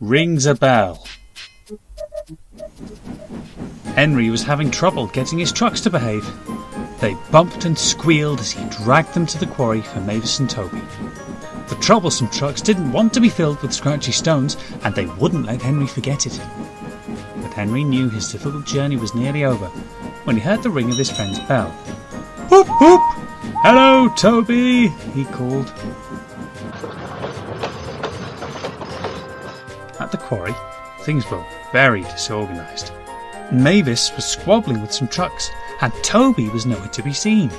rings a bell. Henry was having trouble getting his trucks to behave. They bumped and squealed as he dragged them to the quarry for Mavis and Toby. The troublesome trucks didn't want to be filled with scratchy stones, and they wouldn't let Henry forget it. But Henry knew his difficult journey was nearly over when he heard the ring of his friend's bell. "Whoop, whoop! Hello, Toby!" he called. At the quarry, things were very disorganised. Mavis was squabbling with some trucks, and Toby was nowhere to be seen.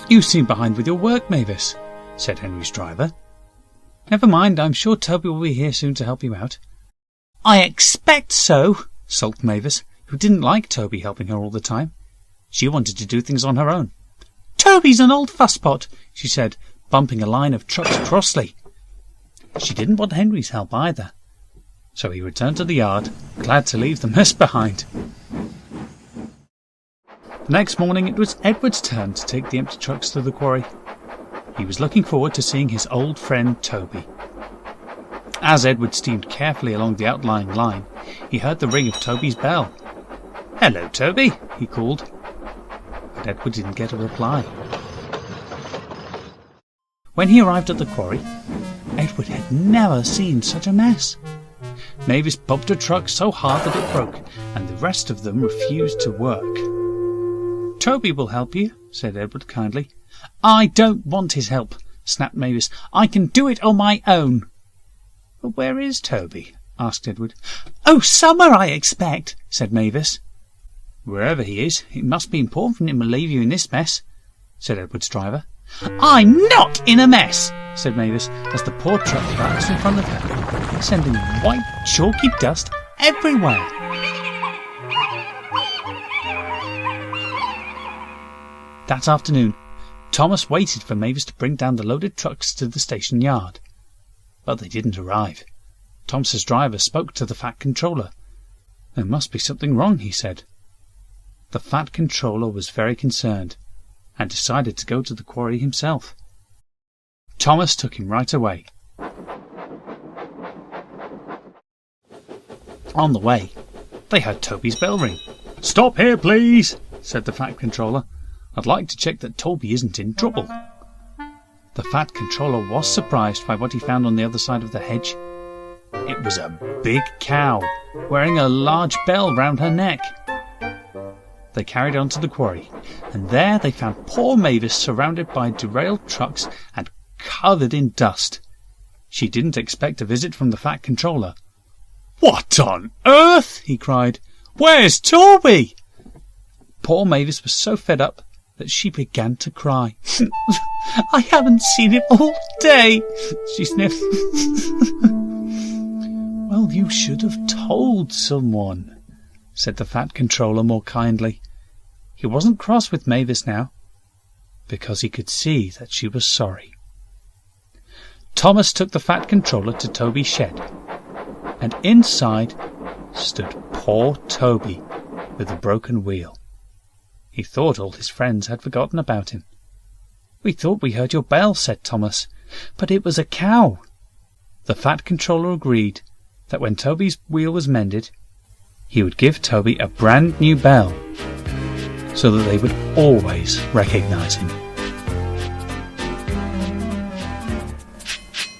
"You seem behind with your work, Mavis," said Henry's driver. "Never mind, I'm sure Toby will be here soon to help you out." "I expect so," sulked Mavis, who didn't like Toby helping her all the time. She wanted to do things on her own. "Toby's an old fusspot," she said, bumping a line of trucks crossly. She didn't want Henry's help either, so he returned to the yard, glad to leave the mess behind. The next morning it was Edward's turn to take the empty trucks to the quarry. He was looking forward to seeing his old friend Toby. As Edward steamed carefully along the outlying line, he heard the ring of Toby's bell. "Hello, Toby," he called. But Edward didn't get a reply. When he arrived at the quarry, Edward had never seen such a mess. Mavis bumped her truck so hard that it broke, and the rest of them refused to work. "Toby will help you," said Edward kindly. "I don't want his help," snapped Mavis. "I can do it on my own." "But where is Toby?" asked Edward. "Oh, somewhere, I expect," said Mavis. "Wherever he is, it must be important for him to leave you in this mess," said Edward's driver. "I'm not in a mess," said Mavis, as the poor truck collapsed in front of her, sending white chalky dust everywhere. That afternoon, Thomas waited for Mavis to bring down the loaded trucks to the station yard. But they didn't arrive. Thomas's driver spoke to the Fat Controller. "There must be something wrong," he said. The Fat Controller was very concerned, and decided to go to the quarry himself. Thomas took him right away. On the way, they heard Toby's bell ring. "Stop here, please," said the Fat Controller. "I'd like to check that Toby isn't in trouble." The Fat Controller was surprised by what he found on the other side of the hedge. It was a big cow, wearing a large bell round her neck. They carried on to the quarry, and there they found poor Mavis surrounded by derailed trucks and covered in dust. She didn't expect a visit from the Fat Controller. "What on earth?" he cried. "Where's Toby?" Poor Mavis was so fed up that she began to cry. "I haven't seen him all day," she sniffed. "Well, you should have told someone," said the Fat Controller more kindly. He wasn't cross with Mavis now, because he could see that she was sorry. Thomas took the Fat Controller to Toby's shed, and inside stood poor Toby with a broken wheel. He thought all his friends had forgotten about him. "We thought we heard your bell," said Thomas, "but it was a cow." The Fat Controller agreed that when Toby's wheel was mended, he would give Toby a brand new bell, so that they would always recognise him.